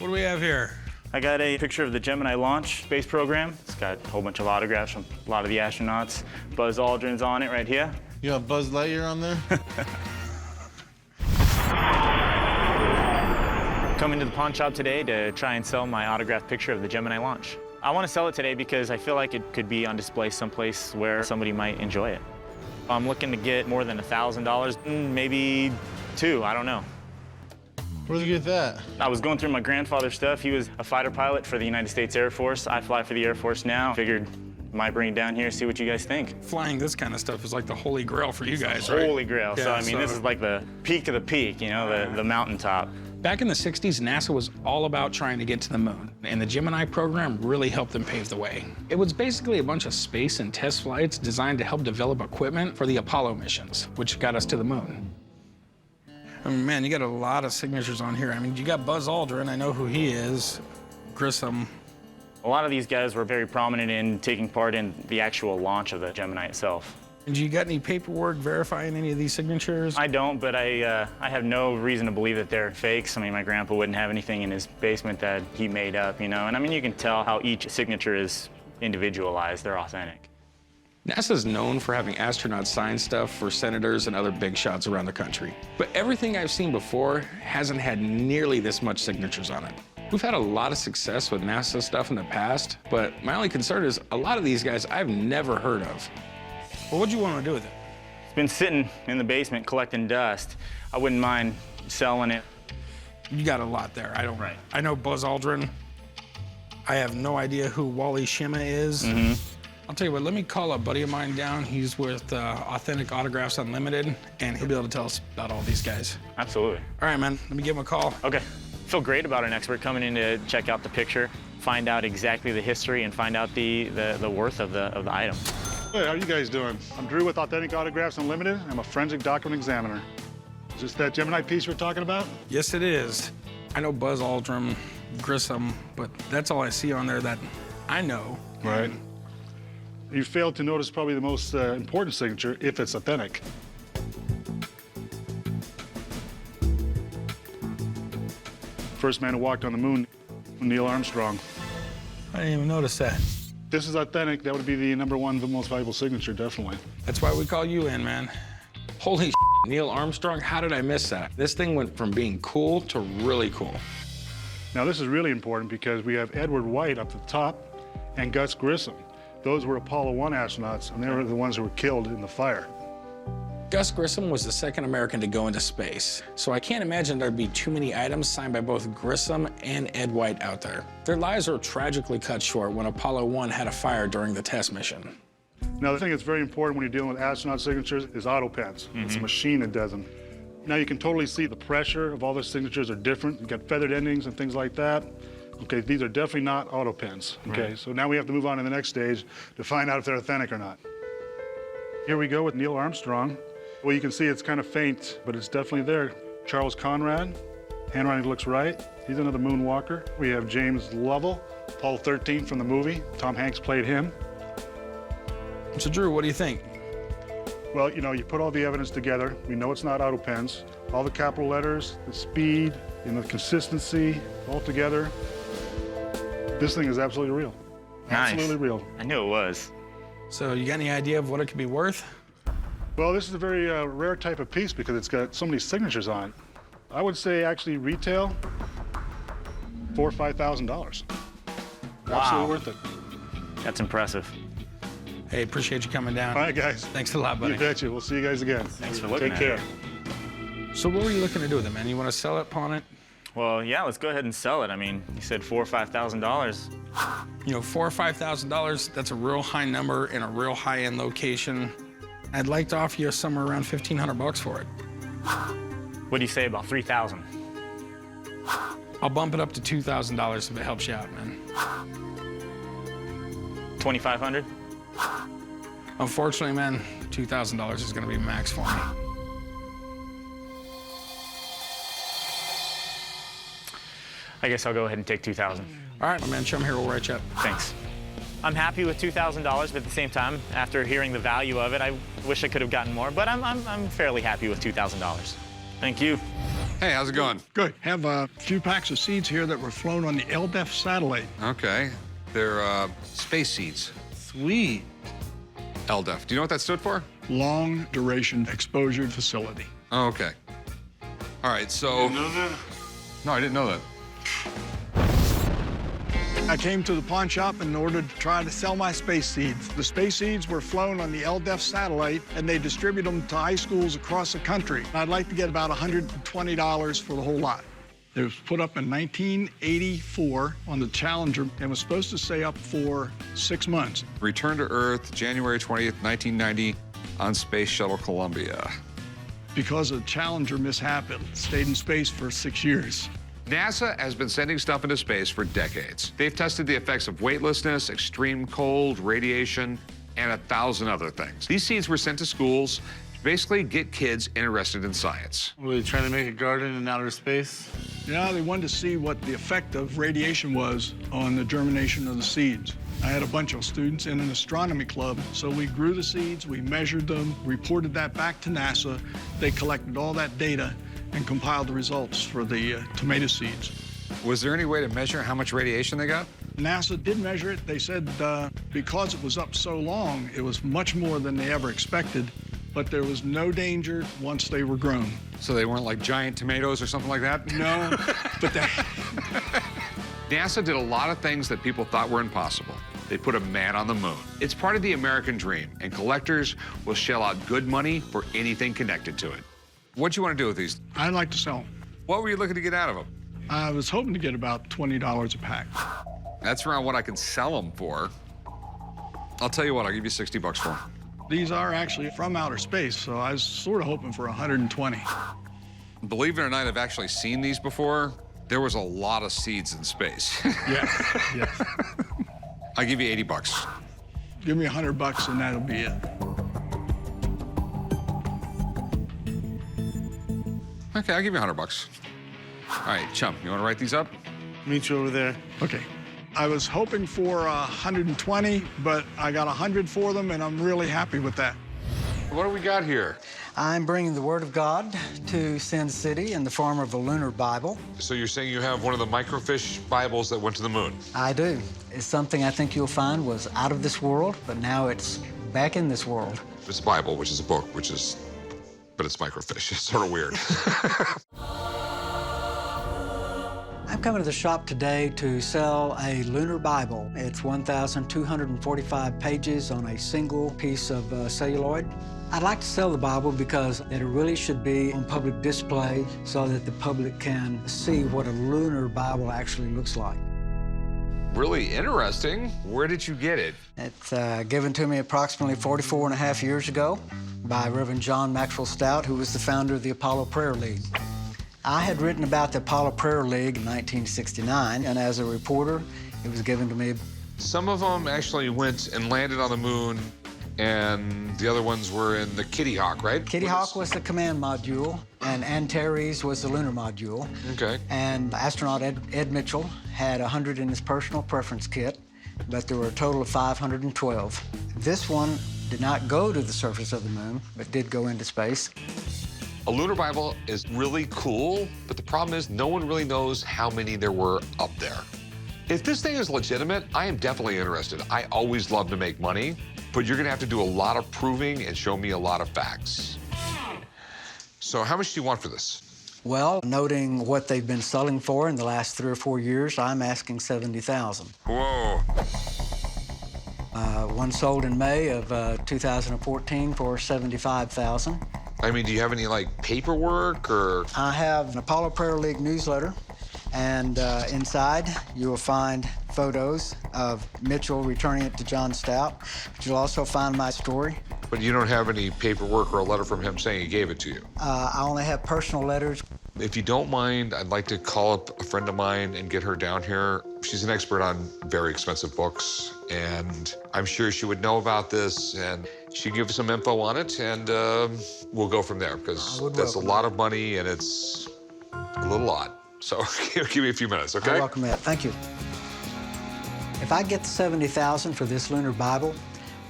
What do we have here? I got a picture of the Gemini launch space program. It's got a whole bunch of autographs from a lot of the astronauts. Buzz Aldrin's on it right here. You got Buzz Lightyear on there? Coming to the pawn shop today to try and sell my autographed picture of the Gemini launch. I want to sell it today because I feel like it could be on display someplace where somebody might enjoy it. I'm looking to get more than $1,000, maybe $2,000, I don't know. Where'd you get that? I was going through my grandfather's stuff. He was a fighter pilot for the United States Air Force. I fly for the Air Force now. Figured might bring it down here, see what you guys think. Flying this kind of stuff is like the holy grail for you guys, right? Holy grail. Yeah, so, I mean, this is like the peak of the peak, you know, the mountaintop. Back in the 60s, NASA was all about trying to get to the moon, and the Gemini program really helped them pave the way. It was basically a bunch of space and test flights designed to help develop equipment for the Apollo missions, which got us to the moon. I mean, man, you got a lot of signatures on here. I mean, you got Buzz Aldrin, I know who he is, Grissom. A lot of these guys were very prominent in taking part in the actual launch of the Gemini itself. And you got any paperwork verifying any of these signatures? I don't, but I have no reason to believe that they're fakes. I mean, my grandpa wouldn't have anything in his basement that he made up, you know? And I mean, you can tell how each signature is individualized. They're authentic. NASA's known for having astronauts sign stuff for senators and other big shots around the country. But everything I've seen before hasn't had nearly this much signatures on it. We've had a lot of success with NASA stuff in the past, but my only concern is a lot of these guys I've never heard of. Well, what do you want to do with it? It's been sitting in the basement collecting dust. I wouldn't mind selling it. You got a lot there. Right. I know Buzz Aldrin. I have no idea who Wally Schirmer is. Mm-hmm. I'll tell you what, let me call a buddy of mine down. He's with Authentic Autographs Unlimited, and he'll be able to tell us about all these guys. Absolutely. All right, man, let me give him a call. Okay. Feel great about an expert coming in to check out the picture, find out exactly the history, and find out the worth of the item. Hey, how are you guys doing? I'm Drew with Authentic Autographs Unlimited. I'm a forensic document examiner. Is this that Gemini piece we're talking about? Yes, it is. I know Buzz Aldrin, Grissom, but that's all I see on there that I know. Right. You failed to notice probably the most important signature, if it's authentic. First man who walked on the moon, Neil Armstrong. I didn't even notice that. This is authentic. That would be the #1, the most valuable signature, definitely. That's why we call you in, man. Holy shit, Neil Armstrong, how did I miss that? This thing went from being cool to really cool. Now, this is really important because we have Edward White up the top and Gus Grissom. Those were Apollo 1 astronauts, and they were the ones who were killed in the fire. Gus Grissom was the second American to go into space, so I can't imagine there'd be too many items signed by both Grissom and Ed White out there. Their lives were tragically cut short when Apollo 1 had a fire during the test mission. Now, the thing that's very important when you're dealing with astronaut signatures is auto pens. It's a machine that does them. Now, you can totally see the pressure of all the signatures are different. You've got feathered endings and things like that. Okay, these are definitely not auto pens. Okay, Right. so now we have to move on to the next stage to find out if they're authentic or not. Here we go with Neil Armstrong. Well, you can see it's kind of faint, but it's definitely there. Charles Conrad, handwriting looks right. He's another moonwalker. We have James Lovell, Apollo 13 from the movie. Tom Hanks played him. So, Drew, what do you think? Well, you know, you put all the evidence together. We know it's not auto pens. All the capital letters, the speed, and the consistency, all together. This thing is absolutely real. Nice. Absolutely real. I knew it was. So, you got any idea of what it could be worth? Well, this is a very rare type of piece because it's got so many signatures on it. I would say actually retail, $4,000 or $5,000. Wow. Absolutely worth it. That's impressive. Hey, appreciate you coming down. All right, guys. Thanks a lot, buddy. You betcha. We'll see you guys again. Thanks for looking Take at care. it. So what were you looking to do with it, man? You want to sell it, pawn it? Well, yeah, let's go ahead and sell it. I mean, you said $4,000 or $5,000. You know, $4,000 or $5,000, that's a real high number in a real high-end location. I'd like to offer you somewhere around $1,500 for it. What do you say about $3,000? I'll bump it up to $2,000 if it helps you out, man. $2,500? Unfortunately, man, $2,000 is gonna be max for me. I guess I'll go ahead and take $2,000. All right, my man, chum here, we'll write you up. Thanks. I'm happy with $2,000, but at the same time, after hearing the value of it, I wish I could have gotten more, but I'm fairly happy with $2,000. Thank you. Hey, how's it going? Good. Have a few packs of seeds here that were flown on the LDEF satellite. Okay. They're space seeds. Sweet. LDEF. Do you know what that stood for? Long Duration Exposure Facility. Oh, okay. All right, so... You know that? No, I didn't know that. I came to the pawn shop in order to try to sell my space seeds. The space seeds were flown on the LDEF satellite, and they distribute them to high schools across the country. I'd like to get about $120 for the whole lot. It was put up in 1984 on the Challenger and was supposed to stay up for 6 months. Return to Earth, January 20th, 1990, on Space Shuttle Columbia. Because of the Challenger mishap, it stayed in space for 6 years. NASA has been sending stuff into space for decades. They've tested the effects of weightlessness, extreme cold, radiation, and 1,000 other things. These seeds were sent to schools to basically get kids interested in science. Were they trying to make a garden in outer space? Yeah, they wanted to see what the effect of radiation was on the germination of the seeds. I had a bunch of students in an astronomy club, so we grew the seeds, we measured them, reported that back to NASA. They collected all that data and compiled the results for the tomato seeds. Was there any way to measure how much radiation they got? NASA did measure it. They said because it was up so long, it was much more than they ever expected, but there was no danger once they were grown. So they weren't like giant tomatoes or something like that? No, but they... NASA did a lot of things that people thought were impossible. They put a man on the moon. It's part of the American dream, and collectors will shell out good money for anything connected to it. What do you want to do with these? I'd like to sell them. What were you looking to get out of them? I was hoping to get about $20 a pack. That's around what I can sell them for. I'll tell you what, I'll give you 60 bucks for them. These are actually from outer space, so I was sort of hoping for 120. Believe it or not, I've actually seen these before. There was a lot of seeds in space. Yes, yes. I'll give you 80 bucks. Give me $100 and that'll be it. Okay, I'll give you 100 bucks. All right, chum, you want to write these up? Meet you over there. Okay. I was hoping for 120, but I got 100 for them, and I'm really happy with that. What do we got here? I'm bringing the Word of God to Sin City in the form of a lunar Bible. So you're saying you have one of the microfiche Bibles that went to the moon? I do. It's something I think you'll find was out of this world, but now it's back in this world. It's a Bible, which is a book, but it's microfiche. It's sort of weird. I'm coming to the shop today to sell a lunar Bible. It's 1,245 pages on a single piece of celluloid. I'd like to sell the Bible because it really should be on public display so that the public can see what a lunar Bible actually looks like. Really interesting. Where did you get it? It's given to me approximately 44 and a half years ago by Reverend John Maxwell Stout, who was the founder of the Apollo Prayer League. I had written about the Apollo Prayer League in 1969, and as a reporter, it was given to me. Some of them actually went and landed on the moon, and the other ones were in the Kitty Hawk, right? Kitty Hawk was the command module, and Antares was the lunar module. Okay. And astronaut Ed Mitchell had 100 in his personal preference kit, but there were a total of 512. This one did not go to the surface of the moon, but did go into space. A lunar Bible is really cool, but the problem is no one really knows how many there were up there. If this thing is legitimate, I am definitely interested. I always love to make money, but you're gonna have to do a lot of proving and show me a lot of facts. So how much do you want for this? Well, noting what they've been selling for in the last 3 or 4 years, I'm asking $70,000. Whoa. One sold in May of 2014 for $75,000. I mean, do you have any, like, paperwork or? I have an Apollo Prayer League newsletter, and inside you will find photos of Mitchell returning it to John Stout, but you'll also find my story. But you don't have any paperwork or a letter from him saying he gave it to you? I only have personal letters. If you don't mind, I'd like to call up a friend of mine and get her down here. She's an expert on very expensive books, and I'm sure she would know about this, and she'd give us some info on it, and we'll go from there, because that's a lot of money, and it's a little odd. So give me a few minutes, okay? You're welcome, Ed. Thank you. If I get the $70,000 for this lunar Bible,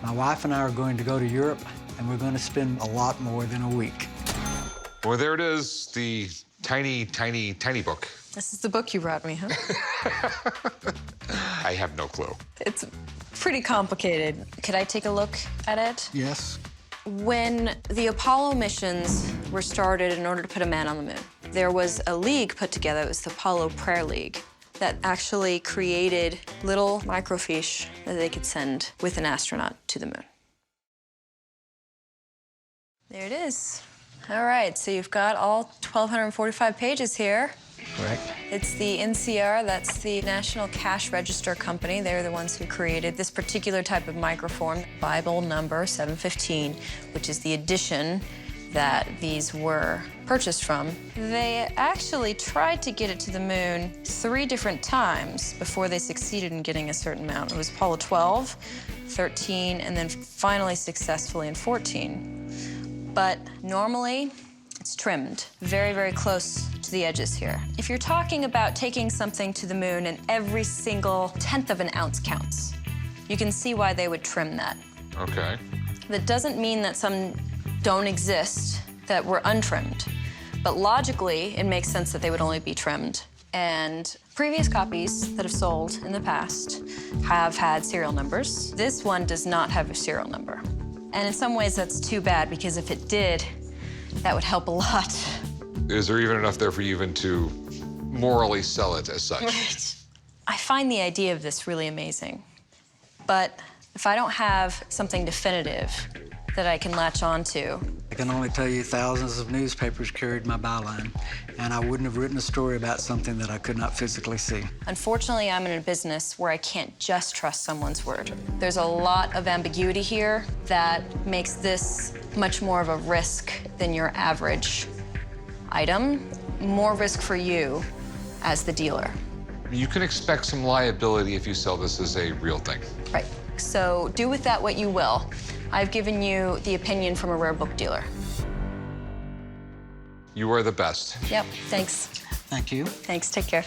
my wife and I are going to go to Europe, and we're going to spend a lot more than a week. Well, there it is, the tiny, tiny, tiny book. This is the book you brought me, huh? I have no clue. It's pretty complicated. Could I take a look at it? Yes. When the Apollo missions were started in order to put a man on the moon, there was a league put together. It was the Apollo Prayer League that actually created little microfiche that they could send with an astronaut to the moon. There it is. All right, so you've got all 1,245 pages here. Correct. It's the NCR, that's the National Cash Register Company. They're the ones who created this particular type of microform, Bible number 715, which is the edition that these were purchased from. They actually tried to get it to the moon 3 different times before they succeeded in getting a certain amount. It was Apollo 12, 13, and then finally successfully in 14. But normally, it's trimmed very, very close to the edges here. If you're talking about taking something to the moon and every single 1/10 of an ounce counts, you can see why they would trim that. Okay. That doesn't mean that some don't exist that were untrimmed, but logically, it makes sense that they would only be trimmed. And previous copies that have sold in the past have had serial numbers. This one does not have a serial number. And in some ways, that's too bad, because if it did, that would help a lot. Is there even enough there for you even to morally sell it as such? I find the idea of this really amazing. But if I don't have something definitive that I can latch onto, I can only tell you thousands of newspapers carried my byline, and I wouldn't have written a story about something that I could not physically see. unfortunately, I'm in a business where I can't just trust someone's word. There's a lot of ambiguity here that makes this much more of a risk than your average item. More risk for you as the dealer. You can expect some liability if you sell this as a real thing. Right. So do with that what you will. I've given you the opinion from a rare book dealer. You are the best. Yep, thanks. Thank you. Thanks, take care.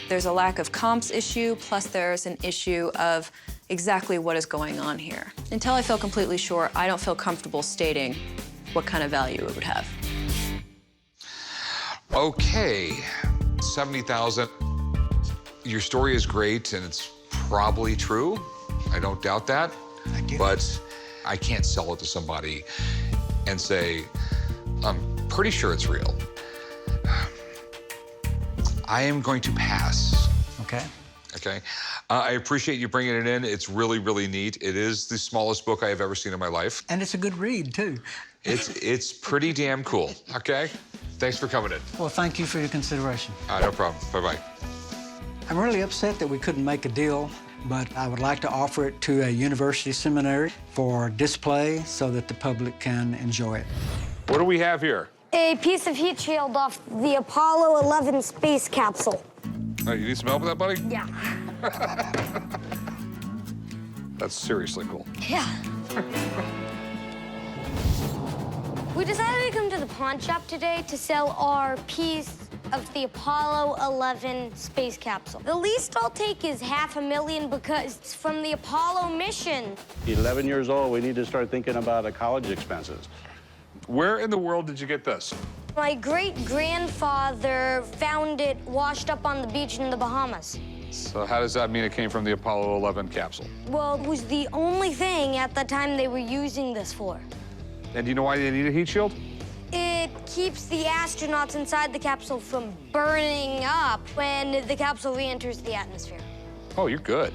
There's a lack of comps issue, plus there's an issue of exactly what is going on here. Until I feel completely sure, I don't feel comfortable stating what kind of value it would have. Okay, 70,000. Your story is great, and it's probably true. I don't doubt that. Thank you. But I can't sell it to somebody and say, I'm pretty sure it's real. I am going to pass. Okay. Okay. I appreciate you bringing it in. It's really, really neat. It is the smallest book I have ever seen in my life. And it's a good read, too. It's pretty damn cool. Okay. Thanks for coming in. Well, thank you for your consideration. No problem. Bye-bye. I'm really upset that we couldn't make a deal, but I would like to offer it to a university seminary for display so that the public can enjoy it. What do we have here? A piece of heat shield off the Apollo 11 space capsule. Oh, you need some help with that, buddy? Yeah. That's seriously cool. Yeah. We decided to come to the pawn shop today to sell our piece of the Apollo 11 space capsule. The least I'll take is $500,000 because it's from the Apollo mission. 11 years old, we need to start thinking about college expenses. Where in the world did you get this? My great-grandfather found it washed up on the beach in the Bahamas. So how does that mean it came from the Apollo 11 capsule? Well, it was the only thing at the time they were using this for. And do you know why they need a heat shield? It keeps the astronauts inside the capsule from burning up when the capsule re-enters the atmosphere. Oh, you're good.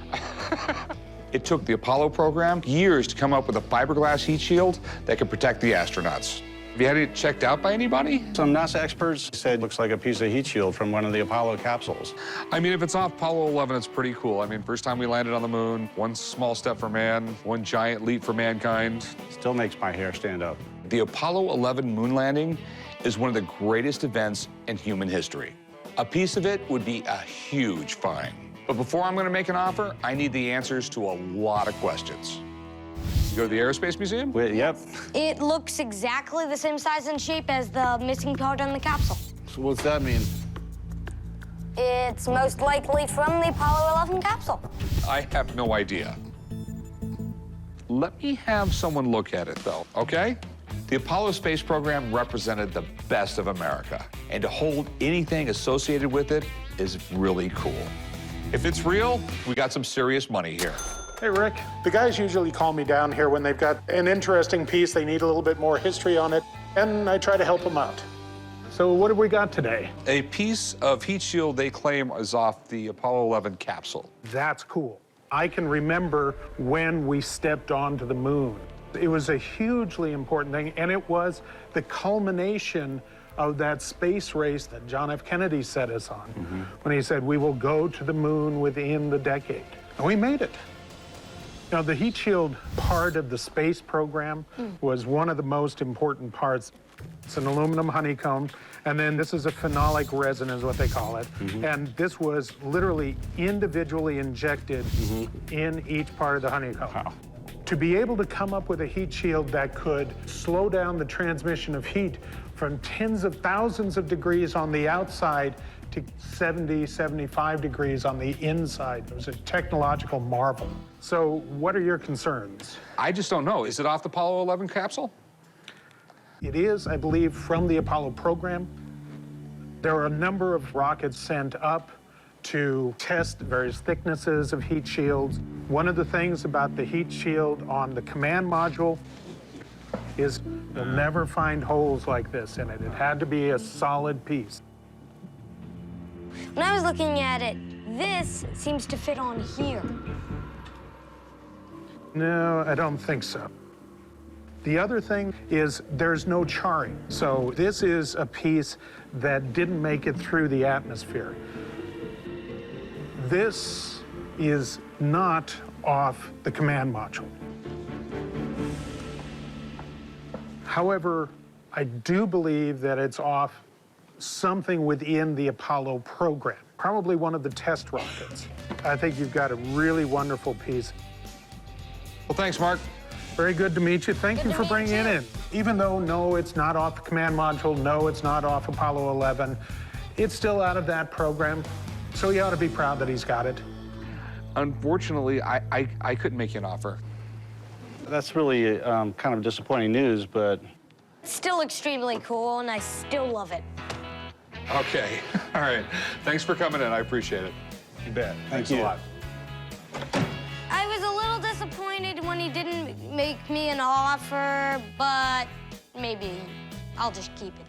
It took the Apollo program years to come up with a fiberglass heat shield that could protect the astronauts. Have you had it checked out by anybody? Some NASA experts said it looks like a piece of heat shield from one of the Apollo capsules. I mean, if it's off Apollo 11, it's pretty cool. I mean, first time we landed on the moon, one small step for man, one giant leap for mankind. Still makes my hair stand up. The Apollo 11 moon landing is one of the greatest events in human history. A piece of it would be a huge find. But before I'm gonna make an offer, I need the answers to a lot of questions. You go to the Aerospace Museum? Yep. It looks exactly the same size and shape as the missing part on the capsule. So what's that mean? It's most likely from the Apollo 11 capsule. I have no idea. Let me have someone look at it, though, okay? The Apollo space program represented the best of America, and to hold anything associated with it is really cool. If it's real, we got some serious money here. Hey, Rick. The guys usually call me down here when they've got an interesting piece, they need a little bit more history on it, and I try to help them out. So what have we got today? A piece of heat shield they claim is off the Apollo 11 capsule. That's cool. I can remember when we stepped onto the moon. It was a hugely important thing, and it was the culmination of that space race that John F. Kennedy set us on when he said, we will go to the moon within the decade. And we made it. Now, the heat shield part of the space program was one of the most important parts. It's an aluminum honeycomb, and then this is a phenolic resin is what they call it. And this was literally individually injected in each part of the honeycomb. Wow. To be able to come up with a heat shield that could slow down the transmission of heat from tens of thousands of degrees on the outside to 70, 75 degrees on the inside. It was a technological marvel. So what are your concerns? I just don't know. Is it off the Apollo 11 capsule? It is, I believe, from the Apollo program. There are a number of rockets sent up to test various thicknesses of heat shields. One of the things about the heat shield on the command module is you'll never find holes like this in it. It had to be a solid piece. When I was looking at it, this seems to fit on here. No, I don't think so. The other thing is there's no charring. So this is a piece that didn't make it through the atmosphere. This is not off the command module. However, I do believe that it's off something within the Apollo program, probably one of the test rockets. I think you've got a really wonderful piece. Well, thanks, Mark. Very good to meet you. Thank you for bringing it in. Even though, no, it's not off the command module, no, it's not off Apollo 11, it's still out of that program, so you ought to be proud that he's got it. Unfortunately, I couldn't make you an offer. That's really kind of disappointing news, but It's still extremely cool, and I still love it. Okay. All right. Thanks for coming in. I appreciate it. You bet. Thanks a lot. I was a little disappointed when he didn't make me an offer, but maybe I'll just keep it.